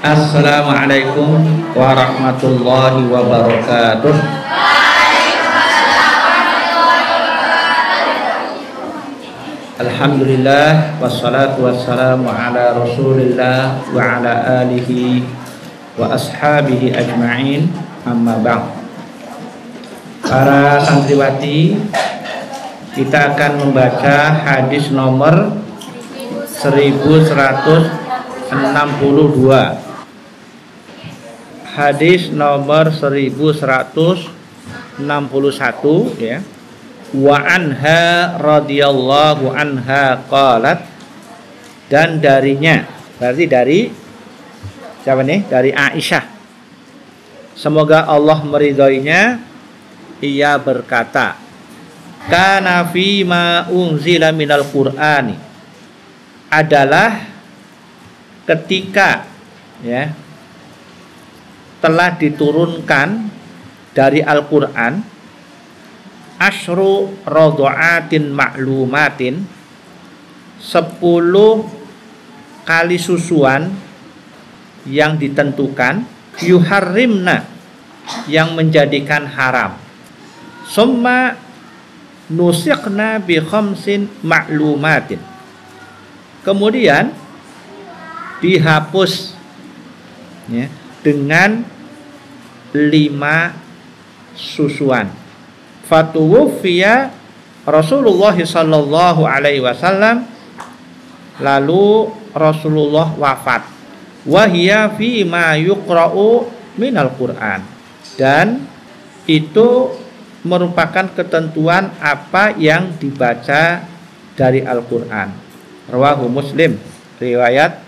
Assalamualaikum warahmatullahi wabarakatuh. Alhamdulillah wassalatu wassalamu ala Rasulillah wa ala alihi wa ashabihi ajma'in, amma ba'd. Para santriwati, kita akan membaca hadis nomor 1162. Hadis nomor 1161 ya. Wa anha radhiyallahu anha qalat, dan darinya, berarti dari siapa nih? Dari Aisyah, semoga Allah meridhoinya, ia berkata, kana fi ma unzila minal qur'ani, adalah ketika ya telah diturunkan dari Al-Qur'an, asyru radha'atin ma'lumatin, 10 kali susuan yang ditentukan, yuharrimna, yang menjadikan haram, summa nusikhna bi khamsin ma'lumatin, kemudian dihapus ya, dengan 5 susuan. Fatuwfiya Rasulullah sallallahu alaihi wasallam, lalu Rasulullah wafat. Wahia fi ma yuqra'u minal Qur'an, dan itu merupakan ketentuan apa yang dibaca dari Al-Qur'an. Rawahu Muslim, riwayat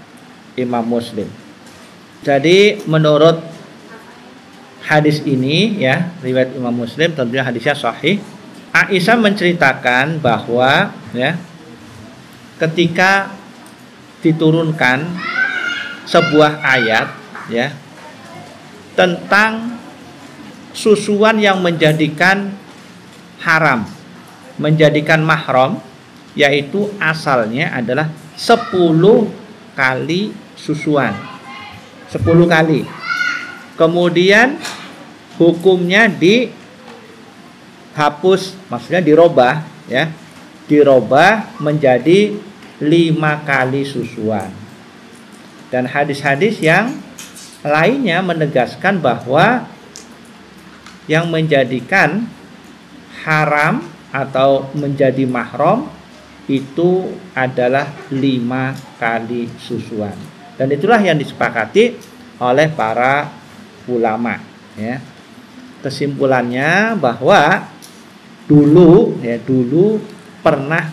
Imam Muslim. Jadi menurut hadis ini ya, riwayat Imam Muslim, tentunya hadisnya sahih. Aisyah menceritakan bahwa ya, ketika diturunkan sebuah ayat ya tentang susuan yang menjadikan haram, menjadikan mahram, yaitu asalnya adalah 10 kali susuan, 10 kali. Kemudian hukumnya dihapus, maksudnya dirobah ya, dirobah menjadi 5 kali susuan. Dan hadis-hadis yang lainnya menegaskan bahwa yang menjadikan haram atau menjadi mahram itu adalah 5 kali susuan. Dan itulah yang disepakati oleh para ulama ya. Kesimpulannya bahwa dulu pernah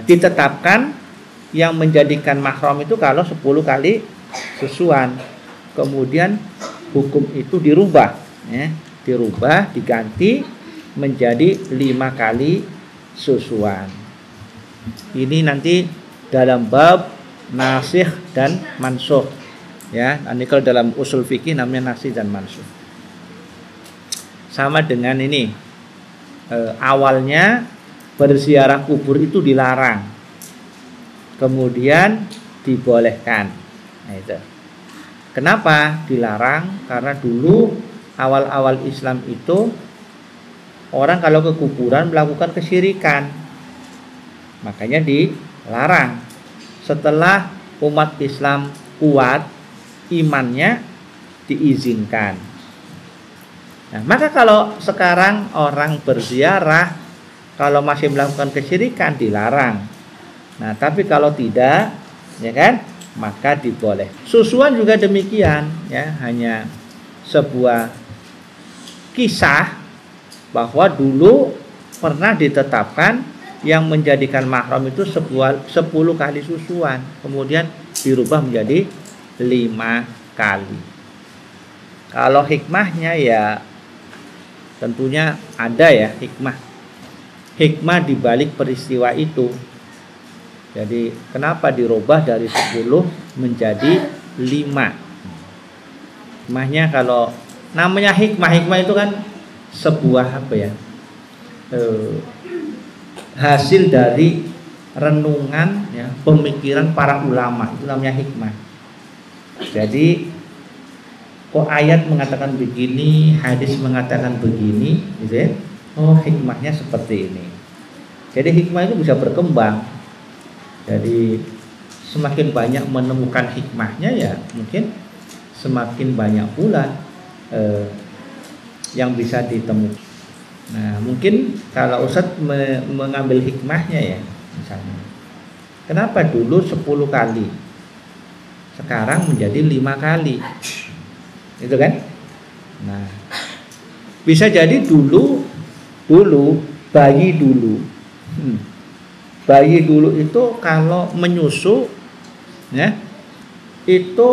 ditetapkan yang menjadikan mahram itu kalau 10 kali susuan. Kemudian hukum itu dirubah ya, diganti menjadi 5 kali susuan. Ini nanti dalam bab nasikh dan mansukh ya. Nanti kalau dalam usul fikih namanya nasikh dan mansukh. Sama dengan ini, awalnya berziarah kubur itu dilarang, kemudian dibolehkan. Nah, itu. Kenapa dilarang? Karena dulu awal-awal Islam itu orang kalau ke kuburan melakukan kesyirikan, makanya dilarang. Setelah umat Islam kuat imannya, diizinkan. Nah, maka kalau sekarang orang berziarah kalau masih melakukan kesyirikan dilarang. Nah, tapi kalau tidak, ya kan, maka diboleh. Susuan juga demikian ya, hanya sebuah kisah bahwa dulu pernah ditetapkan yang menjadikan mahram itu 10 kali susuan, kemudian dirubah menjadi 5 kali. Kalau hikmahnya ya tentunya ada ya, hikmah dibalik peristiwa itu. Jadi kenapa dirubah dari 10 menjadi 5? Hikmahnya, kalau namanya hikmah itu kan sebuah apa ya, hasil dari renungan ya, pemikiran para ulama, itu namanya hikmah. Jadi kok ayat mengatakan begini, hadis mengatakan begini, gitu ya. Oh, hikmahnya seperti ini. Jadi hikmah itu bisa berkembang. Jadi semakin banyak menemukan hikmahnya, ya mungkin semakin banyak pula yang bisa ditemukan. Nah, mungkin kalau Ustadz mengambil hikmahnya, ya misalnya, kenapa dulu 10 kali sekarang menjadi 5 kali, itu kan? Nah, bisa jadi dulu bayi dulu itu kalau menyusu, ya, itu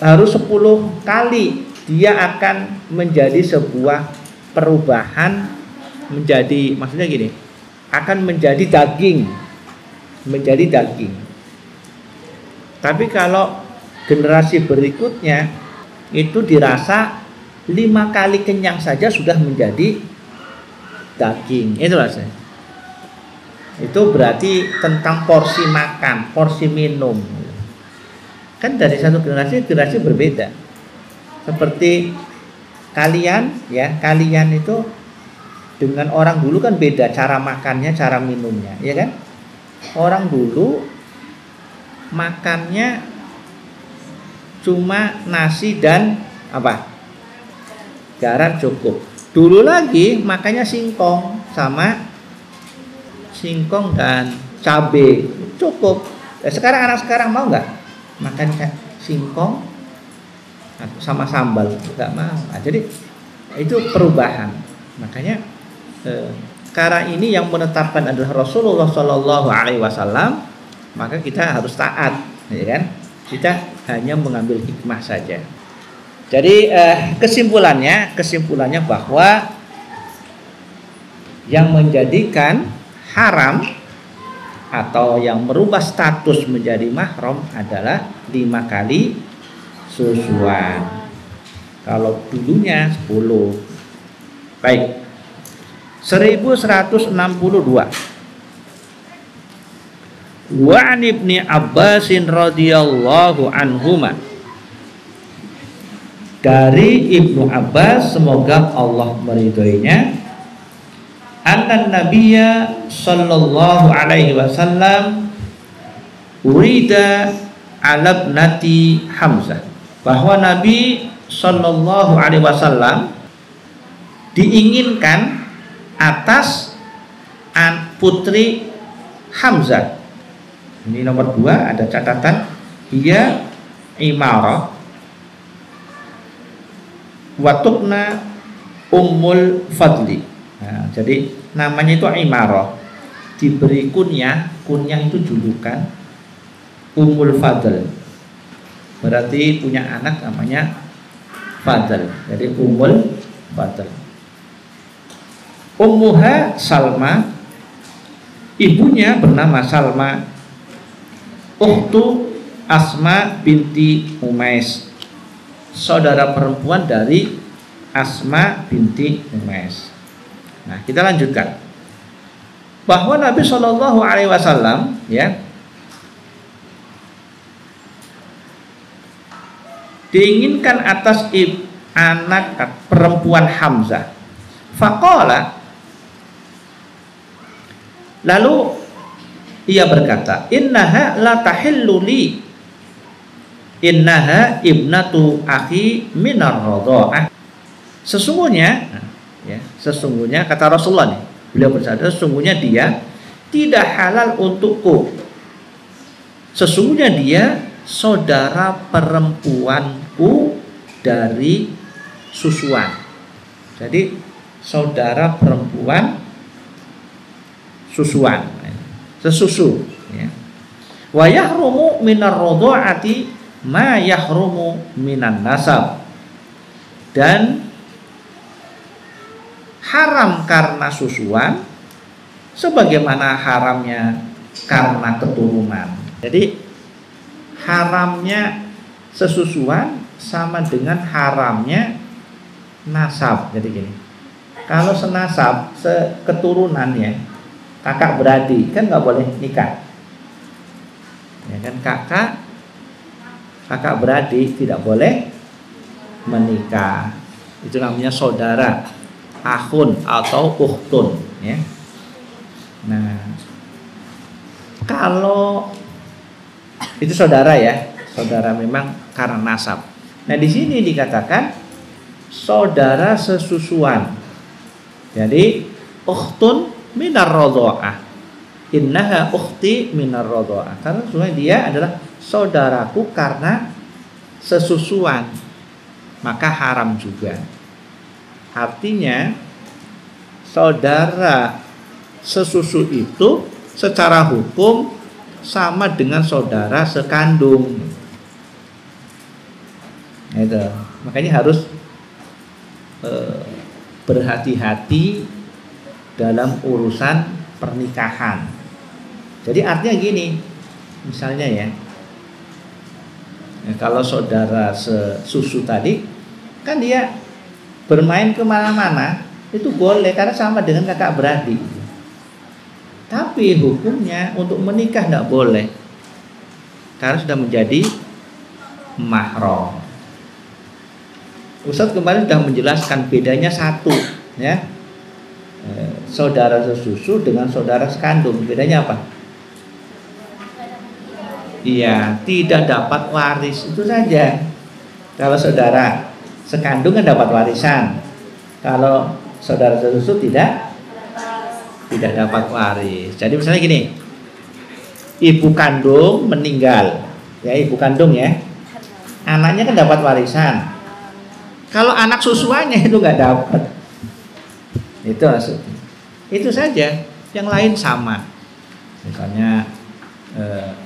harus 10 kali dia akan menjadi sebuah perubahan, menjadi, maksudnya gini, akan menjadi daging. Tapi kalau generasi berikutnya itu dirasa 5 kali kenyang saja sudah menjadi daging. Itu rasanya. Itu berarti tentang porsi makan, porsi minum. Kan dari satu generasi ke generasi berbeda. Seperti kalian, ya, kalian itu dengan orang dulu kan beda cara makannya, cara minumnya, ya kan? Orang dulu makannya cuma nasi dan apa? Garam cukup. Dulu lagi makannya singkong dan cabai cukup. Sekarang anak sekarang mau nggak makan singkong sama sambal? Nggak mau. Nah, jadi itu perubahan. Makanya karena ini yang menetapkan adalah Rasulullah Shallallahu Alaihi Wasallam, maka kita harus taat, ya kan? Kita hanya mengambil hikmah saja. Jadi kesimpulannya bahwa yang menjadikan haram atau yang merubah status menjadi mahram adalah 5 kali susuan. Kalau dulunya 10. Baik. 1162. Wa an Ibni Abbasin radhiyallahu anhuma, dari Ibnu Abbas semoga Allah meridhoinya, anna nabiyya sallallahu alaihi wasallam urida ala ibnati Hamzah, bahwa Nabi sallallahu alaihi wasallam diinginkan atas putri Hamzah. Ini nomor 2 ada catatan, ia Imarah watukna Ummul Fadli. Nah, jadi namanya itu Imarah, diberi kunyah itu julukan Ummul Fadl, berarti punya anak namanya Fadl, jadi Ummul Fadl. Ummuha Salma, ibunya bernama Salma, ukhtu Asma binti Umais, saudara perempuan dari Asma binti Umais. Nah, kita lanjutkan bahwa Nabi Shallallahu Alaihi Wasallam, ya, diinginkan atas anak perempuan Hamzah. Faqala, lalu ia berkata, innaha la tahillu li, innaha ibnatu akhi minar radha'ah. Sesungguhnya, ya, sesungguhnya kata Rasulullah nih, beliau bersabda, sesungguhnya dia tidak halal untukku. Sesungguhnya dia saudara perempuanku dari susuan. Jadi saudara perempuan susuan, sesusu, ya. Wa yahrumu minar radha'ati ma yahrumu minan nasab, dan haram karena susuan sebagaimana haramnya karena keturunan. Jadi haramnya sesusuan sama dengan haramnya nasab. Jadi gini, kalau senasab, seketurunannya, kakak beradik kan nggak boleh nikah, ya kan? Kakak kakak beradik tidak boleh menikah. Itu namanya saudara, akhun atau ukhtun, ya. Nah, kalau itu saudara ya, saudara memang karena nasab. Nah, di sini dikatakan saudara sesusuan. Jadi ukhtun minar radha'ah. Innaha ukhti minar radha'ah. Karena sebenarnya dia adalah saudaraku karena sesusuan, maka haram juga. Artinya saudara sesusu itu secara hukum sama dengan saudara sekandung. Itu. Makanya harus berhati-hati dalam urusan pernikahan. Jadi artinya gini, misalnya ya, kalau saudara sesusu tadi kan dia bermain kemana-mana itu boleh karena sama dengan kakak beradik. Tapi hukumnya untuk menikah tidak boleh karena sudah menjadi mahram. Ustadz kemarin sudah menjelaskan bedanya satu, ya, saudara sesusu dengan saudara sekandung. Bedanya apa? Iya, tidak dapat waris, itu saja. Kalau saudara sekandung kan dapat warisan. Kalau saudara sesusu tidak dapat waris. Jadi misalnya gini, ibu kandung meninggal, ya, ibu kandung ya, anaknya kan dapat warisan. Kalau anak susuannya itu nggak dapat. Itu maksudnya. Itu saja. Yang lain sama. Misalnya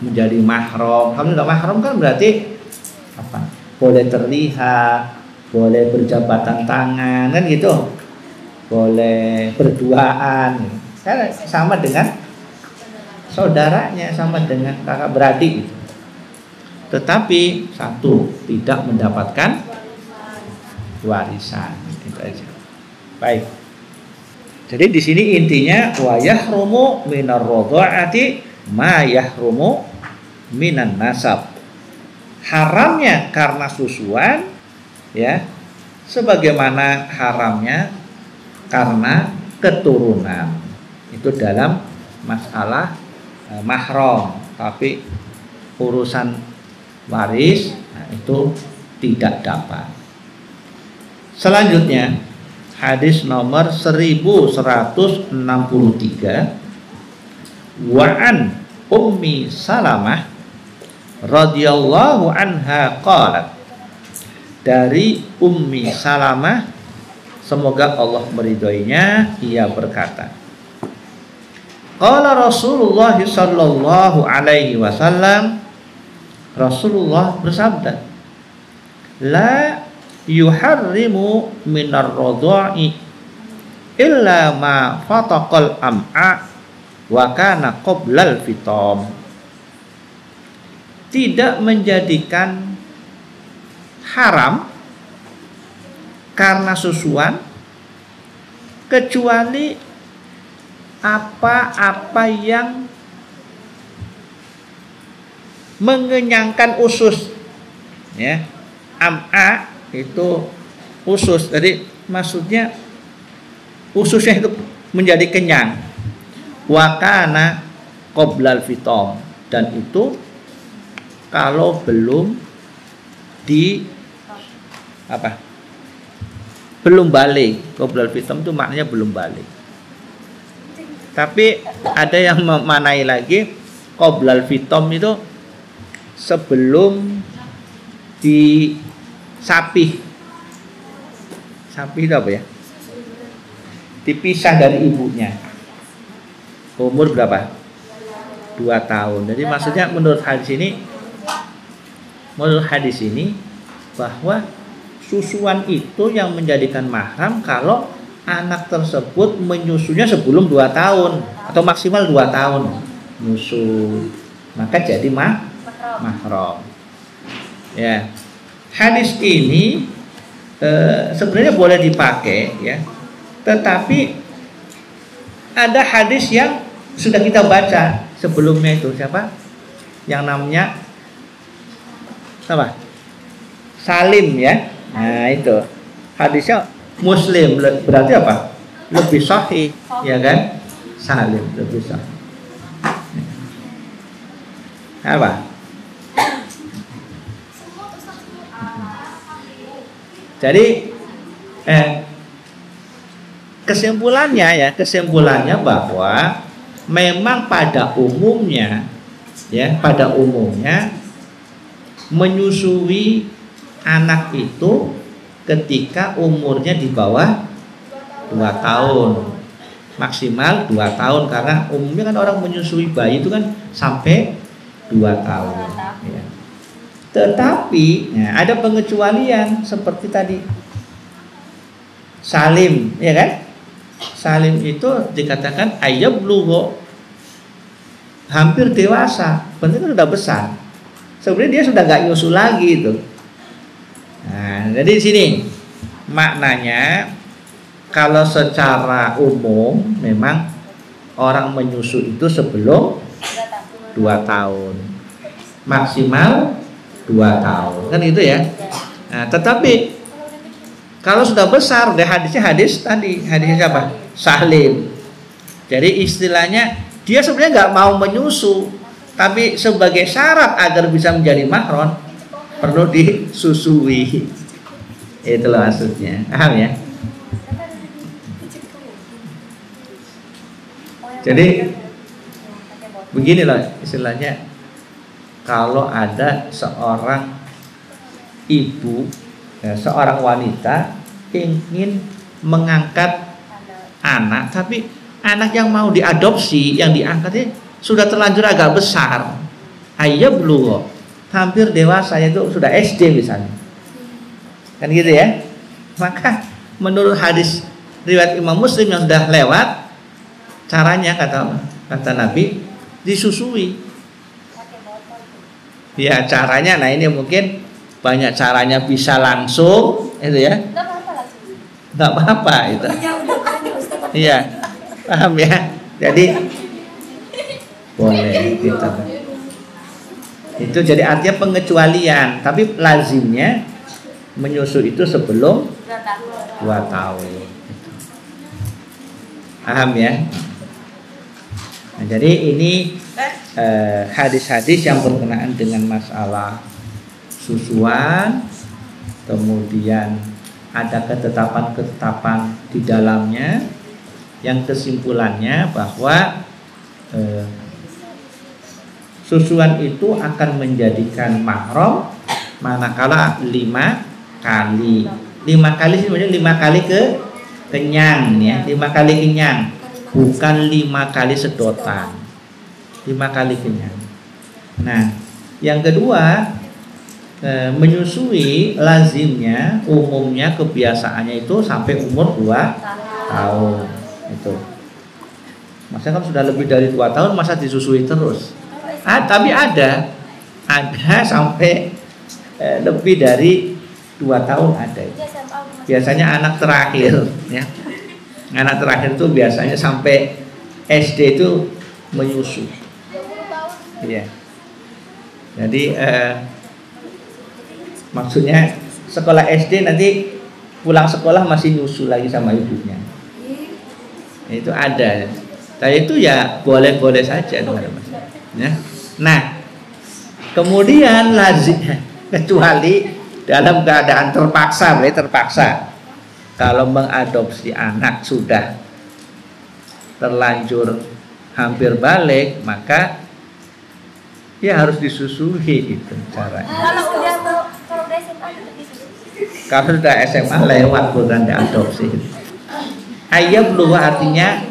menjadi mahram. Kalau tidak mahram kan berarti apa? Boleh terlihat, boleh berjabatan tangan, kan gitu. Boleh berduaan. Karena sama dengan saudaranya, sama dengan kakak beradik. Tetapi satu, tidak mendapatkan warisan. Itu aja. Baik. Jadi di sini intinya wa yahrumu minar radha'ati ma yahrumu minan nasab. Haramnya karena susuan, ya, sebagaimana haramnya karena keturunan. Itu dalam masalah mahram. Tapi urusan waris, nah, itu tidak dapat. Selanjutnya hadis nomor 1163, wa an Ummi Salamah radhiyallahu anha qalat, dari Ummi Salamah semoga Allah meridhoinya, ia berkata, qala Rasulullah sallallahu alaihi wasallam, Rasulullah bersabda, la yuharrimu minar radha'i illa ma fataqal am'a wa kana qoblal fitam. Tidak menjadikan haram karena susuan kecuali apa-apa yang mengenyangkan usus, ya. Am'a itu usus, jadi maksudnya ususnya itu menjadi kenyang. Wakana qoblal fitom, dan itu kalau belum di apa? Belum balik. Qoblal fitom itu maknanya belum balik. Tapi ada yang memanai lagi qoblal fitom itu sebelum di sapi itu apa ya? Dipisah dari ibunya. Umur berapa? 2 tahun. Jadi maksudnya menurut hadis ini bahwa susuan itu yang menjadikan mahram kalau anak tersebut menyusunya sebelum 2 tahun atau maksimal 2 tahun nyusu, maka jadi mahram. Ya. Hadis ini sebenarnya boleh dipakai, ya. Tetapi ada hadis yang sudah kita baca sebelumnya itu, siapa? Yang namanya Apa? Salim ya. Nah itu hadisnya Muslim, berarti apa? Lebih sahih, ya kan? Salim lebih sahih. Apa? Jadi kesimpulannya bahwa memang pada umumnya menyusui anak itu ketika umurnya di bawah 2 tahun, maksimal 2 tahun, karena umumnya kan orang menyusui bayi itu kan sampai 2 tahun ya. Tetapi ada pengecualian seperti tadi Salim, ya kan? Salim itu dikatakan ayablugho, hampir dewasa, penting sudah besar. Sebenarnya dia sudah gak nyusu lagi itu. Nah, jadi di sini maknanya kalau secara umum memang orang menyusu itu sebelum 2 tahun, maksimal 2 tahun, kan itu ya. Nah, tetapi kalau sudah besar, hadisnya siapa? Salim. Jadi istilahnya dia sebenarnya nggak mau menyusu, tapi sebagai syarat agar bisa menjadi mahram perlu disusui. Itulah maksudnya. Paham ya? Jadi begini loh istilahnya, kalau ada seorang ibu, seorang wanita ingin mengangkat anak, tapi anak yang mau diadopsi, yang diangkatnya sudah terlanjur agak besar, ayablugho, hampir dewasa, itu sudah SD misalnya, kan gitu ya. Maka menurut hadis riwayat Imam Muslim yang sudah lewat, caranya kata Nabi disusui. Ya caranya, nah ini mungkin banyak caranya, bisa langsung itu ya. Nggak apa-apa itu. Iya, paham ya. Jadi boleh kita. Itu jadi artinya pengecualian, tapi lazimnya menyusu itu sebelum 2 tahun. Paham ya? Nah, jadi ini hadis-hadis yang berkenaan dengan masalah susuan, kemudian ada ketetapan-ketetapan di dalamnya, yang kesimpulannya bahwa susuan itu akan menjadikan mahram manakala 5 kali. 5 kali sebenarnya 5 kali kenyang ya, 5 kali kenyang, bukan 5 kali sedotan. 5 kali kenyang. Nah, yang kedua, menyusui lazimnya, umumnya kebiasaannya itu sampai umur 2 tahun itu. Masa kan sudah lebih dari 2 tahun masa disusui terus? Tapi ada sampai lebih dari 2 tahun ada. Biasanya anak terakhir ya. Anak terakhir itu biasanya sampai SD itu menyusu. Iya. Jadi maksudnya sekolah SD nanti pulang sekolah masih nyusu lagi sama ibunya. Itu ada. Tapi itu ya boleh-boleh saja teman-teman. Ya. Nah, kemudian lazim, kecuali dalam keadaan terpaksa, kalau mengadopsi anak sudah terlanjur hampir balik, maka ya harus disusui, itu caranya. Kalau sudah SMA lewat, bukan diadopsi. Ayablugho artinya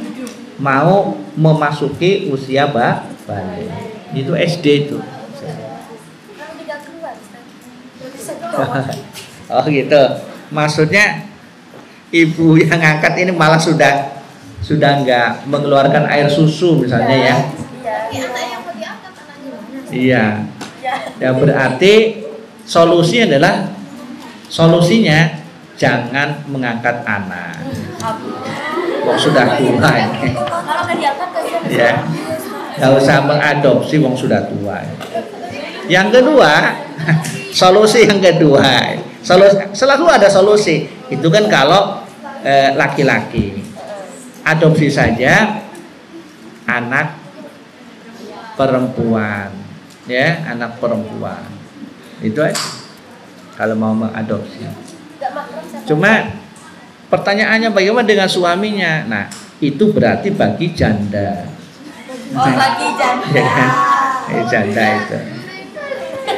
mau memasuki usia balik. Itu SD itu. Oh gitu. Maksudnya ibu yang angkat ini malah sudah nggak mengeluarkan air susu misalnya ya. Iya. Ya berarti solusinya jangan mengangkat anak. Kok sudah tua ini. Ya. Nggak usah mengadopsi wong sudah tua. Yang kedua, Solusi yang kedua, selalu ada solusi. Itu kan kalau laki-laki adopsi saja anak perempuan, ya, anak perempuan. Itu aja kalau mau mengadopsi. Cuma pertanyaannya bagaimana dengan suaminya? Nah, itu berarti bagi janda. Oh, bagi janda. Ya kan? Janda itu.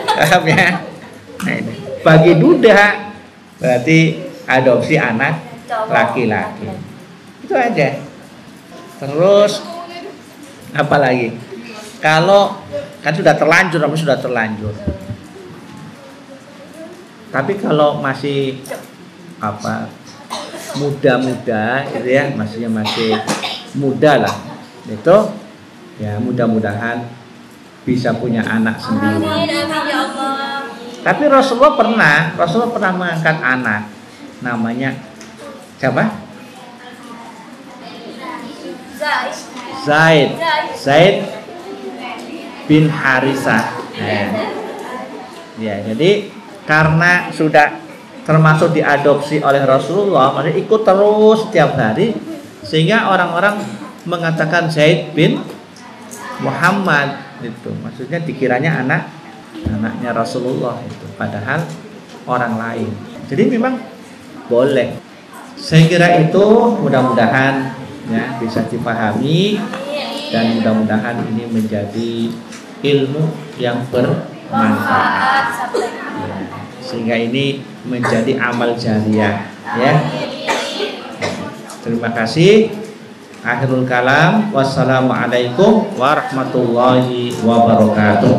Paham ya? Nah, ini. Bagi duda berarti adopsi anak laki-laki. Itu aja. Terus apa lagi? Kalau kan sudah terlanjur, tapi kalau masih apa muda-muda gitu ya, masih muda lah, itu ya mudah-mudahan bisa punya anak sendiri. Tapi Rasulullah pernah mengangkat anak, namanya siapa? Zaid bin Harisah. Ya, jadi karena sudah termasuk diadopsi oleh Rasulullah, maksudnya ikut terus setiap hari, sehingga orang-orang mengatakan Zaid bin Muhammad itu, maksudnya dikiranya anaknya Rasulullah itu, padahal orang lain. Jadi memang boleh. Saya kira itu mudah-mudahan ya bisa dipahami, dan mudah-mudahan ini menjadi ilmu yang bermanfaat ya, sehingga ini menjadi amal jariah ya. Terima kasih. Akhirul kalam, wassalamualaikum warahmatullahi wabarakatuh.